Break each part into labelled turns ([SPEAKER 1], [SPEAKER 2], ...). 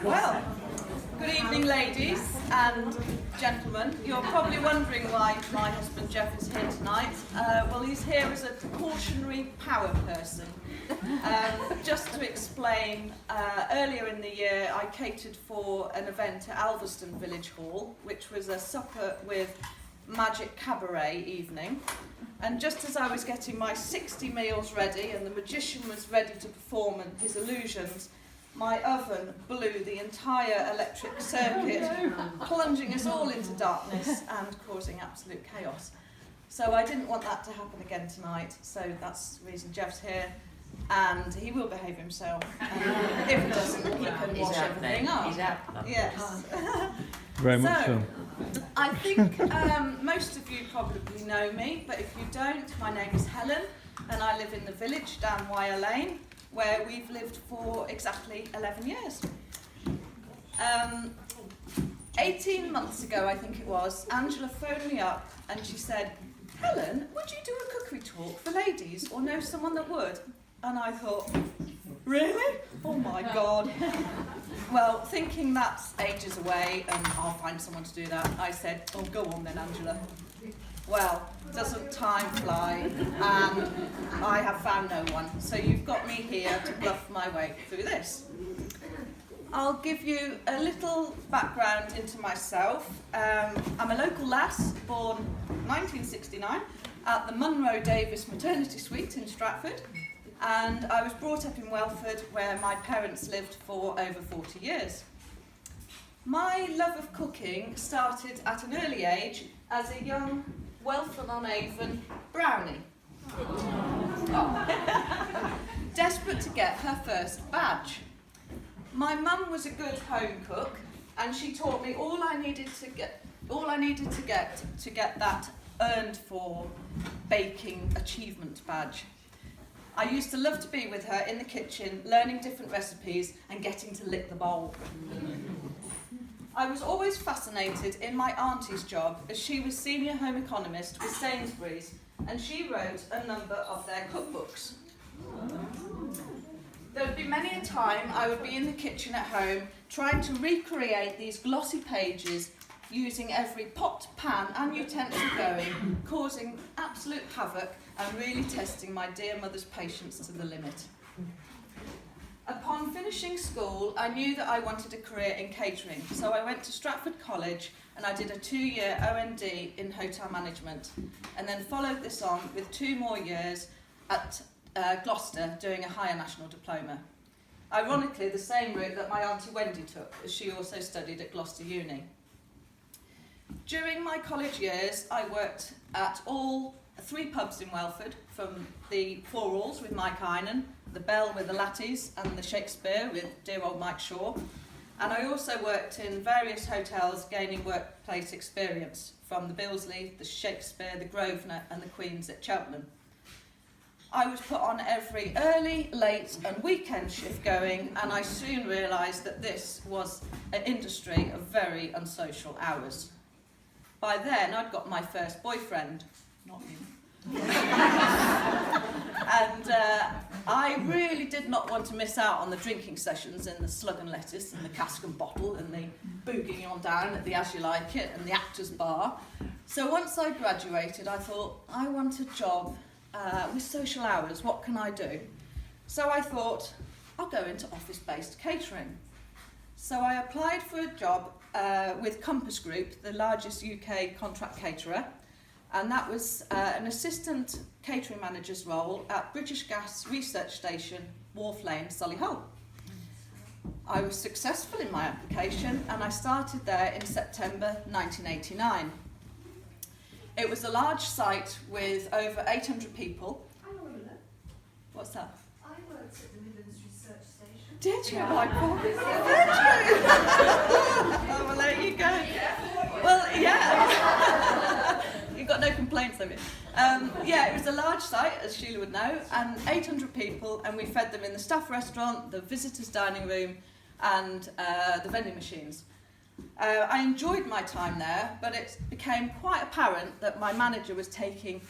[SPEAKER 1] Well, good evening, ladies and gentlemen. You're probably wondering why my husband Jeff is here tonight. Well, he's here as a cautionary power person. Just to explain, earlier in the year I catered for an event at Alveston Village Hall, which was a supper with magic cabaret evening. And just as I was getting my 60 meals ready and the magician was ready to perform his illusions, my oven blew the entire electric circuit, plunging us all into darkness and causing absolute chaos. So I didn't want that to happen again tonight, so that's the reason Jeff's here, and he will behave himself. If he doesn't, he can wash everything up.
[SPEAKER 2] He's out.
[SPEAKER 1] Yes.
[SPEAKER 3] Very much so.
[SPEAKER 1] I think most of you probably know me, but if you don't, my name is Helen, and I live in the village down Wire Lane, where we've lived for exactly 11 years. 18 months ago, I think it was, Angela phoned me up and she said, "Helen, would you do a cookery talk for ladies or know someone that would?" And I thought, really? Oh my God. Well, thinking that's ages away and I'll find someone to do that, I said, "Oh, go on then, Angela." Well, doesn't time fly, and I have found no one. So you've got me here to bluff my way through this. I'll give you a little background into myself. I'm a local lass, born 1969 at the Munro Davis Maternity Suite in Stratford, and I was brought up in Welford, where my parents lived for over 40 years. My love of cooking started at an early age as a young Welford-on-Avon brownie. Desperate to get her first badge. My mum was a good home cook, and she taught me all I needed to get that earned for baking achievement badge. I used to love to be with her in the kitchen, learning different recipes and getting to lick the bowl. I was always fascinated in my auntie's job, as she was senior home economist with Sainsbury's, and she wrote a number of their cookbooks. There would be many a time I would be in the kitchen at home trying to recreate these glossy pages, using every pot, pan and utensil going, causing absolute havoc and really testing my dear mother's patience to the limit. Upon finishing school, I knew that I wanted a career in catering, so I went to Stratford College and I did a 2-year OND in hotel management, and then followed this on with 2 more years at Gloucester doing a higher national diploma. Ironically, the same route that my auntie Wendy took, as she also studied at Gloucester Uni. During my college years, I worked at all 3 pubs in Welford, from the Four Alls with Mike Eynon, the Bell with the Latties, and the Shakespeare with dear old Mike Shaw. And I also worked in various hotels, gaining workplace experience, from the Billesley, the Shakespeare, the Grosvenor and the Queen's at Cheltenham. I was put on every early, late and weekend shift going, and I soon realised that this was an industry of very unsocial hours. By then I'd got my first boyfriend, not you. And I really did not want to miss out on the drinking sessions in the Slug and Lettuce and the Cask and Bottle and the boogieing on down at the As You Like It and the Actors Bar. So once I graduated, I thought, I want a job with social hours. What can I do? So I thought, I'll go into office-based catering. So I applied for a job with Compass Group, the largest UK contract caterer, and that was an assistant catering manager's role at British Gas Research Station, Wharf Lane, Solihull. I was successful in my application, and I started there in September 1989. It was a large site with over 800 people.
[SPEAKER 4] I know that.
[SPEAKER 1] What's that?
[SPEAKER 4] I worked at the Midlands Research Station.
[SPEAKER 1] Did you? Like, did you? Oh, well, there you go. Well, yeah. You've got no complaints, have you? Yeah, it was a large site, as Sheila would know, and 800 people, and we fed them in the staff restaurant, the visitors' dining room, and the vending machines. I enjoyed my time there, but it became quite apparent that my manager was taking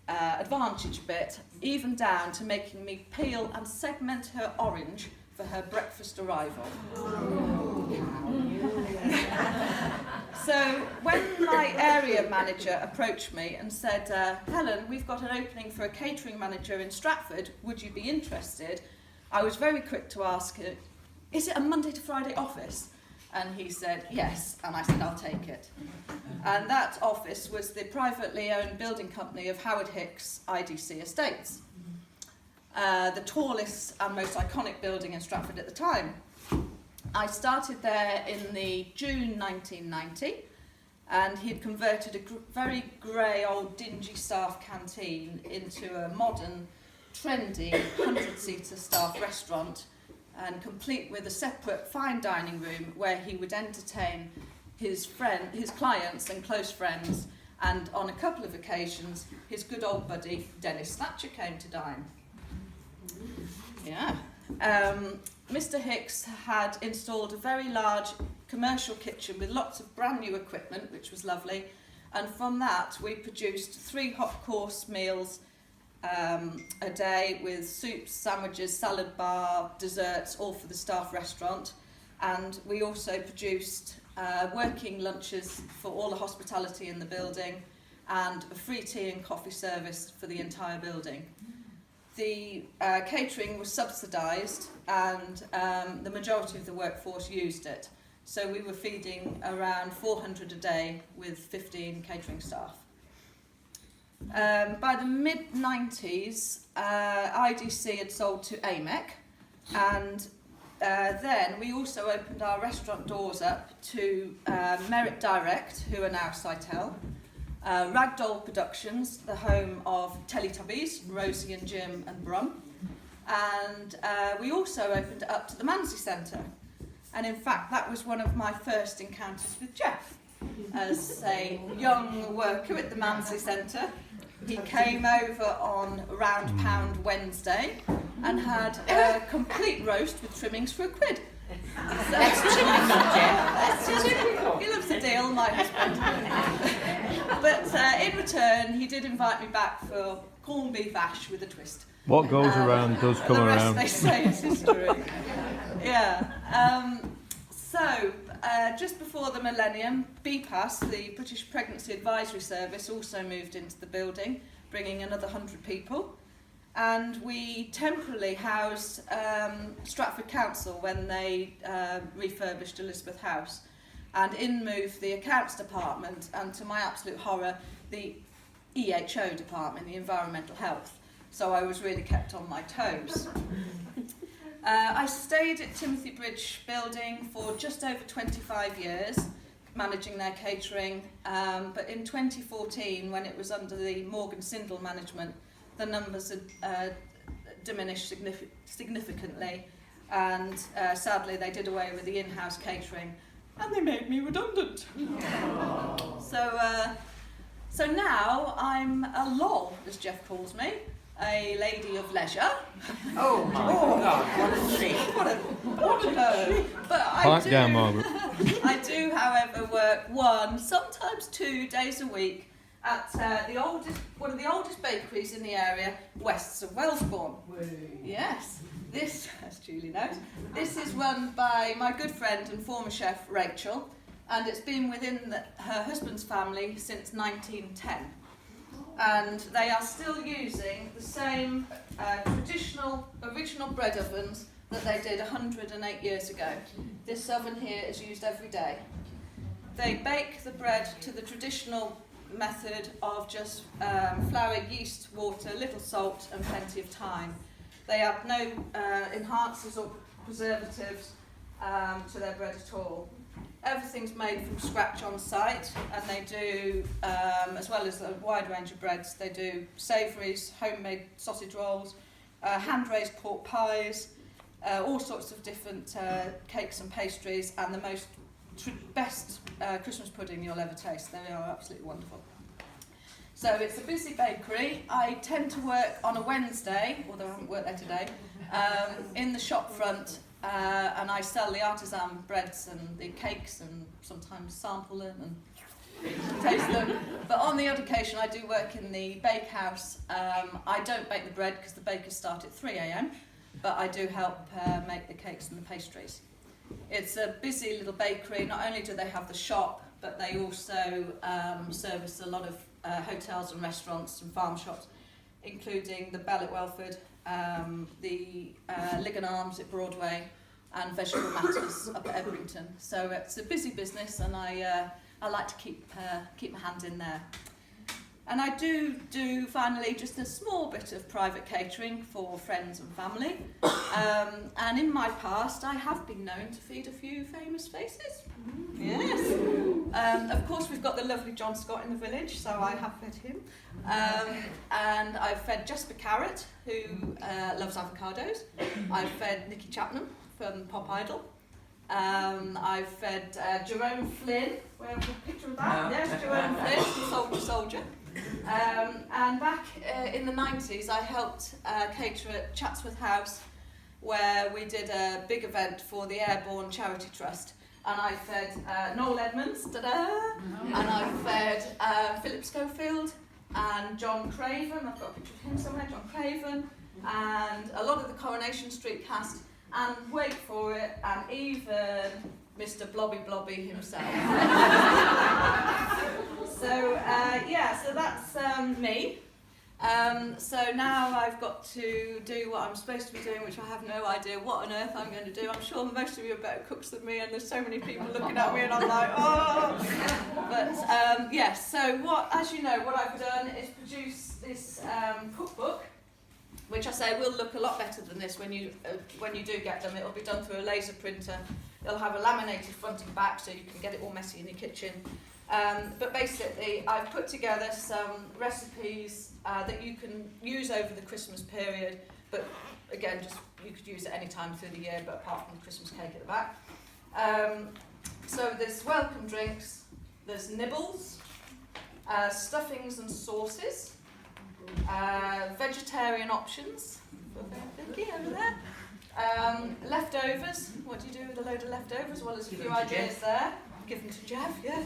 [SPEAKER 1] advantage a bit, even down to making me peel and segment her orange for her breakfast arrival. So when my area manager approached me and said, Helen, we've got an opening for a catering manager in Stratford, would you be interested? I was very quick to ask him, is it a Monday to Friday office? And he said, yes. And I said, I'll take it. And that office was the privately owned building company of Howard Hicks IDC Estates, the tallest and most iconic building in Stratford at the time. I started there in the June 1990, and he had converted a very grey, old, dingy staff canteen into a modern, trendy, 100-seater staff restaurant, and complete with a separate fine dining room where he would entertain his clients and close friends, and on a couple of occasions, his good old buddy Dennis Thatcher came to dine. Yeah. Mr. Hicks had installed a very large commercial kitchen with lots of brand new equipment, which was lovely, and from that we produced 3 hot course meals a day with soups, sandwiches, salad bar, desserts, all for the staff restaurant. And we also produced working lunches for all the hospitality in the building and a free tea and coffee service for the entire building. The catering was subsidised, and the majority of the workforce used it. So we were feeding around 400 a day with 15 catering staff. By the mid-90s, IDC had sold to AMEC, and then we also opened our restaurant doors up to Merit Direct, who are now Sitel, Ragdoll Productions, the home of Teletubbies, Rosie and Jim and Brum, and we also opened it up to the Mansley Centre. And in fact, that was one of my first encounters with Jeff. As a young worker at the Mansley Centre, he came over on Round Pound Wednesday and had a complete roast with trimmings for £1. That's typical, Jeff. That's typical. He loves a deal, my husband. But in return, he did invite me back for corned beef ash with a twist.
[SPEAKER 3] What goes around does come around.
[SPEAKER 1] The rest, they say, is history. Yeah. Just before the millennium, BPAS, the British Pregnancy Advisory Service, also moved into the building, bringing another 100 people. And we temporarily housed Stratford Council when they refurbished Elizabeth House. And in moved the accounts department, and to my absolute horror, the EHO department, the environmental health. So I was really kept on my toes. I stayed at Timothy Bridge building for just over 25 years, managing their catering. But in 2014, when it was under the Morgan Sindel management, the numbers had diminished significantly. And sadly, they did away with the in-house catering, and they made me redundant. So now I'm a lol, as Jeff calls me. A lady of leisure.
[SPEAKER 2] Oh my God, what a treat.
[SPEAKER 1] What a But
[SPEAKER 3] Pipe down, Margaret.
[SPEAKER 1] I do, however, work 1, sometimes 2 days a week at one of the oldest bakeries in the area, Wests of Wellesbourne. Yes, this, as Julie knows, this is run by my good friend and former chef, Rachel, and it's been within her husband's family since 1910. And they are still using the same traditional, original bread ovens that they did 108 years ago. This oven here is used every day. They bake the bread to the traditional method of just flour, yeast, water, little salt and plenty of thyme. They add no enhancers or preservatives to their bread at all. Everything's made from scratch on site, and they do, as well as a wide range of breads, they do savouries, homemade sausage rolls, hand-raised pork pies, all sorts of different cakes and pastries, and the best Christmas pudding you'll ever taste. They are absolutely wonderful. So it's a busy bakery. I tend to work on a Wednesday, although I haven't worked there today, in the shop front. And I sell the artisan breads and the cakes and sometimes sample them and taste them. But on the odd occasion I do work in the bakehouse. I don't bake the bread because the bakers start at 3 a.m, but I do help make the cakes and the pastries. It's a busy little bakery. Not only do they have the shop, but they also service a lot of hotels and restaurants and farm shops, including the Bell at Welford, the Ligon Arms at Broadway, and Vegetable Matters up at Ebrington. So it's a busy business, and I like to keep my hand in there. And I do finally just a small bit of private catering for friends and family. And in my past, I have been known to feed a few famous faces. Yes. Of course, we've got the lovely John Scott in the village, so I have fed him. And I've fed Jasper Carrot, who loves avocados. I've fed Nicky Chapman from Pop Idol. I've fed Jerome Flynn. Where have a picture of that? Yes, Jerome Flynn, the soldier. And back in the 90s, I helped cater at Chatsworth House, where we did a big event for the Airborne Charity Trust. And I fed Noel Edmonds, ta-da! And I fed Philip Schofield and John Craven. I've got a picture of him somewhere, John Craven. And a lot of the Coronation Street cast. And wait for it, and even Mr. Blobby Blobby himself. So that's me. So now I've got to do what I'm supposed to be doing, which I have no idea what on earth I'm going to do. I'm sure most of you are better cooks than me, and there's so many people looking at me, and I'm like, oh. But yes. So as you know, what I've done is produce this cookbook, which I say will look a lot better than this when you do get them. It'll be done through a laser printer. It'll have a laminated front and back, so you can get it all messy in your kitchen. But basically, I've put together some recipes that you can use over the Christmas period. But again, just you could use it any time through the year, but apart from the Christmas cake at the back. So there's welcome drinks, there's nibbles, stuffings and sauces. Vegetarian options, Vicky over there. Leftovers, what do you do with a load of leftovers? Well, there's a few ideas there. Give them to Jeff, yeah.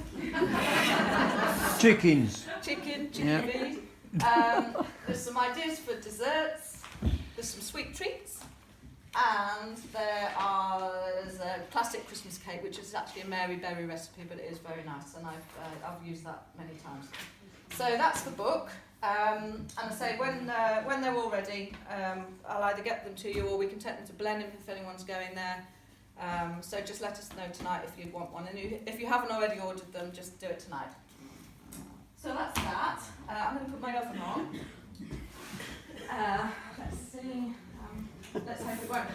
[SPEAKER 3] Chickens.
[SPEAKER 1] Chicken
[SPEAKER 3] Yeah.
[SPEAKER 1] feed. There's some ideas for desserts. There's some sweet treats. And there's a classic Christmas cake, which is actually a Mary Berry recipe, but it is very nice, and I've used that many times. So that's the book. And I say when they're all ready, I'll either get them to you or we can take them to Blenheim if anyone's going there. So just let us know tonight if you want one, and if you haven't already ordered them, just do it tonight. So that's that. I'm going to put my oven on. Let's see. Let's hope it won't.